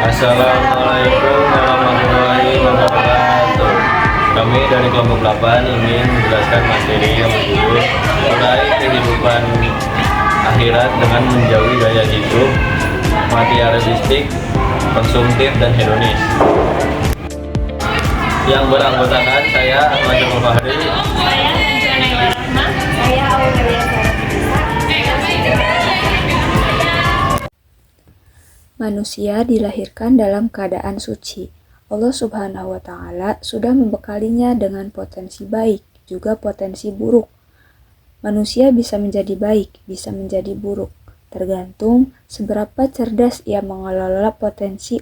Assalamualaikum warahmatullahi wabarakatuh. Kami dari kelompok 8 ingin menjelaskan materi yang berjudul Meraih Kehidupan Akhirat dengan Menjauhi Gaya Hidup Materialistik, Konsumtif, dan Hedonis. Yang beranggotakan saya Ahmad Joko Fahri, Saya Najwa Rahma. Saya Aurelia Sarapisa. Manusia dilahirkan dalam keadaan suci. Allah Subhanahu wa Ta'ala sudah membekalinya dengan potensi baik, juga potensi buruk. Manusia bisa menjadi baik, bisa menjadi buruk, tergantung seberapa cerdas ia mengelola potensi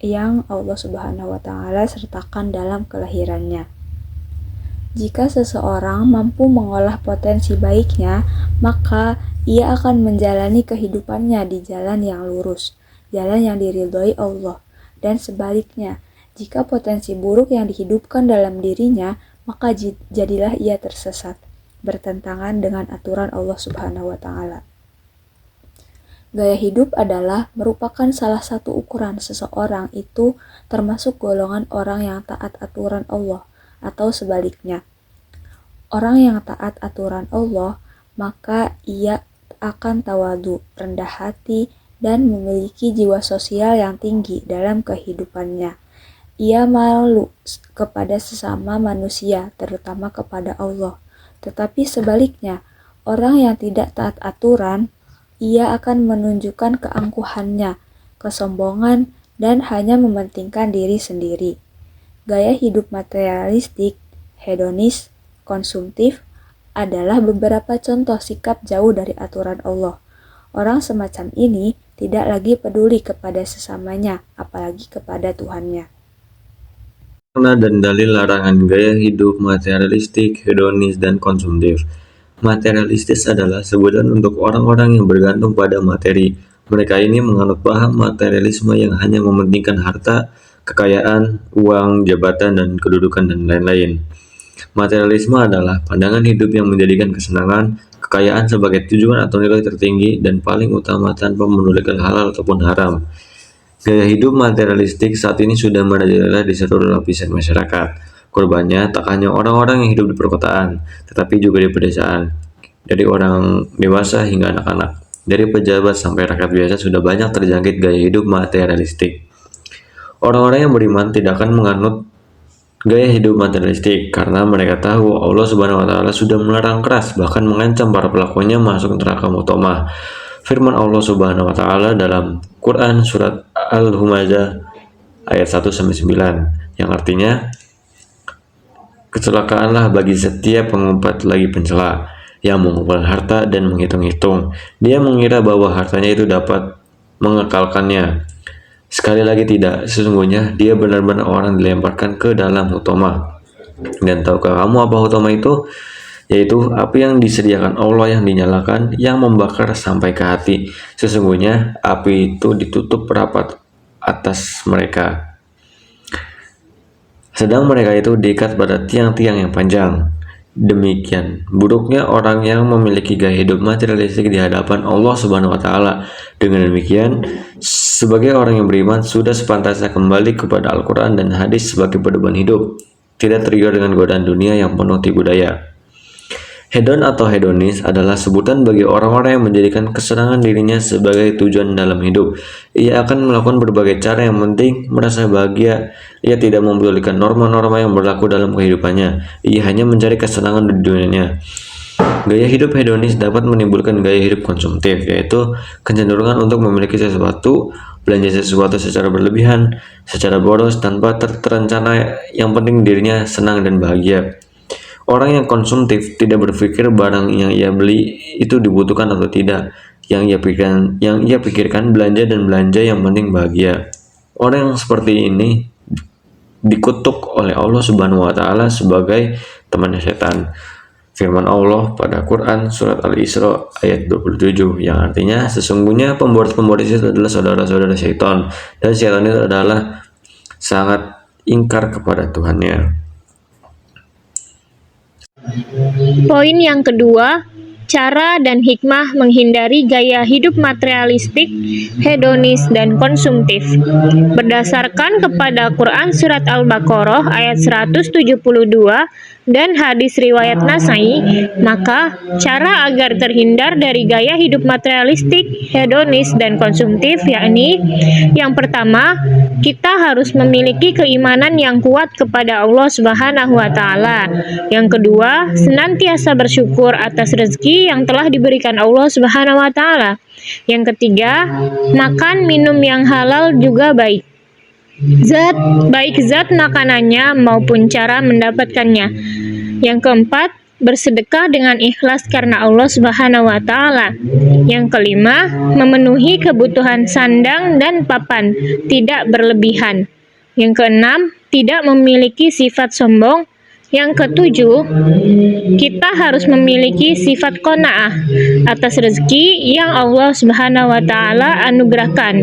yang Allah Subhanahu wa Ta'ala sertakan dalam kelahirannya. Jika seseorang mampu mengolah potensi baiknya, maka ia akan menjalani kehidupannya di jalan yang lurus, jalan yang diridhoi Allah, dan sebaliknya, jika potensi buruk yang dihidupkan dalam dirinya, maka jadilah ia tersesat, bertentangan dengan aturan Allah Subhanahu wa Ta'ala. Gaya hidup adalah merupakan salah satu ukuran seseorang itu termasuk golongan orang yang taat aturan Allah, atau sebaliknya. Orang yang taat aturan Allah, maka ia akan tawadu, rendah hati, dan memiliki jiwa sosial yang tinggi dalam kehidupannya. Ia malu kepada sesama manusia, terutama kepada Allah. Tetapi sebaliknya, orang yang tidak taat aturan, ia akan menunjukkan keangkuhannya, kesombongan, dan hanya mementingkan diri sendiri. Gaya hidup materialistik, hedonis, konsumtif adalah beberapa contoh sikap jauh dari aturan Allah. Orang semacam ini tidak lagi peduli kepada sesamanya, apalagi kepada Tuhannya. Makna dan dalil larangan gaya hidup materialistik, hedonis, dan konsumtif. Materialistis adalah sebutan untuk orang-orang yang bergantung pada materi. Mereka ini menganut paham materialisme yang hanya mementingkan harta, kekayaan, uang, jabatan, dan kedudukan, dan lain-lain. Materialisme adalah pandangan hidup yang menjadikan kesenangan, kekayaan sebagai tujuan atau nilai tertinggi dan paling utama tanpa memedulikan halal ataupun haram. Gaya hidup materialistik saat ini sudah merajalela di seluruh lapisan masyarakat. Korbannya tak hanya orang-orang yang hidup di perkotaan, tetapi juga di pedesaan. Dari orang dewasa hingga anak-anak, dari pejabat sampai rakyat biasa sudah banyak terjangkit gaya hidup materialistik. Orang-orang yang beriman tidak akan menganut gaya hidup materialistik karena mereka tahu Allah Subhanahu wa Ta'ala sudah melarang keras, bahkan mengancam para pelakunya masuk neraka mutomah. Firman Allah Subhanahu wa Ta'ala dalam Quran surat Al-Humazah ayat 1-9 yang artinya, kecelakaanlah bagi setiap pengumpat lagi pencela yang mengumpulkan harta dan menghitung-hitung. Dia mengira bahwa hartanya itu dapat mengekalkannya. Sekali lagi tidak, sesungguhnya dia benar-benar orang dilemparkan ke dalam hutama. Dan tahukah kamu apa hutama itu? Yaitu api yang disediakan Allah yang dinyalakan, yang membakar sampai ke hati. Sesungguhnya api itu ditutup rapat atas mereka, sedang mereka itu diikat pada tiang-tiang yang panjang. Demikian buruknya orang yang memiliki gaya hidup materialistik di hadapan Allah Subhanahu wa Ta'ala. Dengan demikian, sebagai orang yang beriman sudah sepantasnya kembali kepada Al-Quran dan hadis sebagai pedoman hidup, tidak tergiur dengan godaan dunia yang penuh tipu daya. Hedon atau hedonis adalah sebutan bagi orang-orang yang menjadikan kesenangan dirinya sebagai tujuan dalam hidup. Ia akan melakukan berbagai cara yang penting merasa bahagia. Ia tidak mempedulikan norma-norma yang berlaku dalam kehidupannya. Ia hanya mencari kesenangan di dunianya. Gaya hidup hedonis dapat menimbulkan gaya hidup konsumtif, yaitu kecenderungan untuk memiliki sesuatu, belanja sesuatu secara berlebihan, secara boros, tanpa terencana. Yang penting dirinya senang dan bahagia. Orang yang konsumtif tidak berpikir barang yang ia beli itu dibutuhkan atau tidak. Yang ia pikirkan belanja dan belanja, yang penting bahagia. Orang yang seperti ini dikutuk oleh Allah Subhanahu wa Ta'ala sebagai teman setan. Firman Allah pada Quran surat Al-Isra ayat 27 yang artinya, sesungguhnya pembuat-pembuat itu adalah saudara-saudara syaitan, dan syaitan itu adalah sangat ingkar kepada Tuhannya. Poin yang kedua, cara dan hikmah menghindari gaya hidup materialistik, hedonis, dan konsumtif. Berdasarkan kepada Quran Surat Al-Baqarah ayat 172 dan hadis riwayat Nasai, maka cara agar terhindar dari gaya hidup materialistik, hedonis, dan konsumtif yakni yang pertama, kita harus memiliki keimanan yang kuat kepada Allah Subhanahu wa taala. Yang kedua, senantiasa bersyukur atas rezeki yang telah diberikan Allah Subhanahu wa taala. Yang ketiga, makan minum yang halal juga baik. Baik zat makanannya maupun cara mendapatkannya. Yang keempat, bersedekah dengan ikhlas karena Allah Subhanahu wa taala. Yang kelima, memenuhi kebutuhan sandang dan papan, tidak berlebihan. Yang keenam, tidak memiliki sifat sombong. Yang ketujuh, kita harus memiliki sifat qanaah atas rezeki yang Allah Subhanahu wa taala anugerahkan.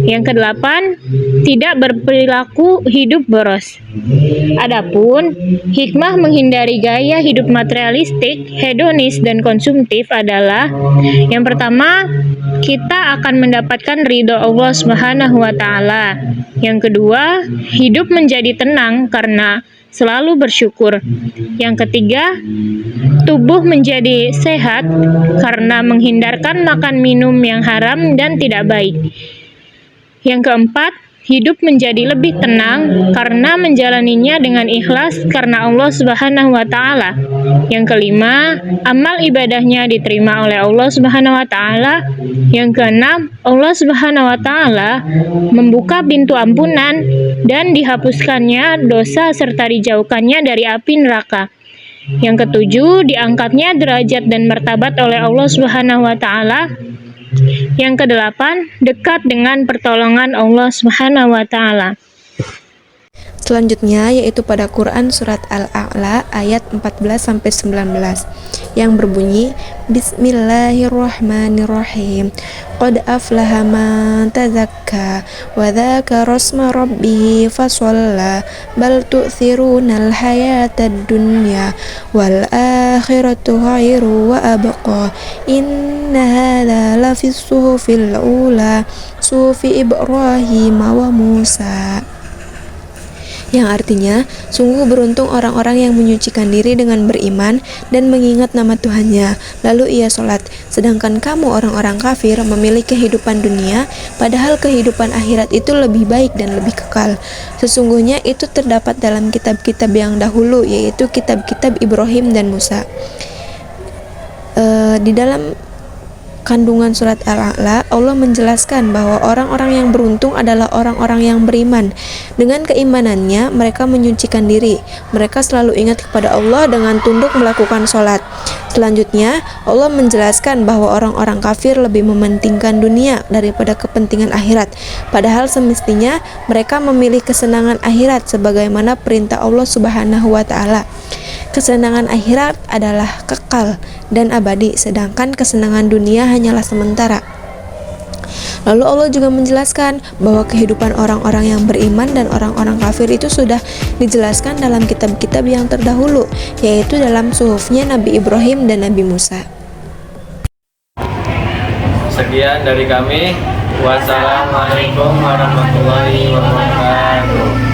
Yang kedelapan, tidak berperilaku hidup boros. Adapun hikmah menghindari gaya hidup materialistik, hedonis, dan konsumtif adalah yang pertama, kita akan mendapatkan ridho Allah Subhanahu wa taala. Yang kedua, hidup menjadi tenang karena selalu bersyukur. Yang ketiga, tubuh menjadi sehat karena menghindarkan makan minum yang haram dan tidak baik. Yang keempat, hidup menjadi lebih tenang karena menjalaninya dengan ikhlas karena Allah Subhanahu wa taala. Yang kelima, amal ibadahnya diterima oleh Allah Subhanahu wa taala. Yang keenam, Allah Subhanahu wa taala membuka pintu ampunan dan dihapuskannya dosa serta dijauhkannya dari api neraka. Yang ketujuh, diangkatnya derajat dan martabat oleh Allah Subhanahu wa taala. Yang kedelapan, dekat dengan pertolongan Allah Subhanahu wa taala. Selanjutnya yaitu pada Quran Surat Al-A'la ayat 14-19 yang berbunyi Bismillahirrahmanirrahim. Qad aflaha man tazakka wa dzakara rasma rabbih fasalla bal tu'thirunal hayatad dunya wal akhiratu khairu wa abqa inna hadza lafis suhufil ula suhufi Ibrahim wa Musa. Yang artinya, sungguh beruntung orang-orang yang menyucikan diri dengan beriman dan mengingat nama Tuhannya, lalu ia sholat, sedangkan kamu orang-orang kafir memilih kehidupan dunia, padahal kehidupan akhirat itu lebih baik dan lebih kekal. Sesungguhnya itu terdapat dalam kitab-kitab yang dahulu, yaitu kitab-kitab Ibrahim dan Musa. Di dalam kandungan surat Al-A'la, Allah menjelaskan bahwa orang-orang yang beruntung adalah orang-orang yang beriman. Dengan keimanannya, mereka menyucikan diri. Mereka selalu ingat kepada Allah dengan tunduk melakukan sholat. Selanjutnya, Allah menjelaskan bahwa orang-orang kafir lebih mementingkan dunia daripada kepentingan akhirat. Padahal semestinya mereka memilih kesenangan akhirat sebagaimana perintah Allah Subhanahu wa taala. Kesenangan akhirat adalah kekal dan abadi, sedangkan kesenangan dunia hanyalah sementara. Lalu Allah juga menjelaskan bahwa kehidupan orang-orang yang beriman dan orang-orang kafir itu sudah dijelaskan dalam kitab-kitab yang terdahulu, yaitu dalam suhufnya Nabi Ibrahim dan Nabi Musa. Sekian dari kami. Wassalamualaikum warahmatullahi wabarakatuh.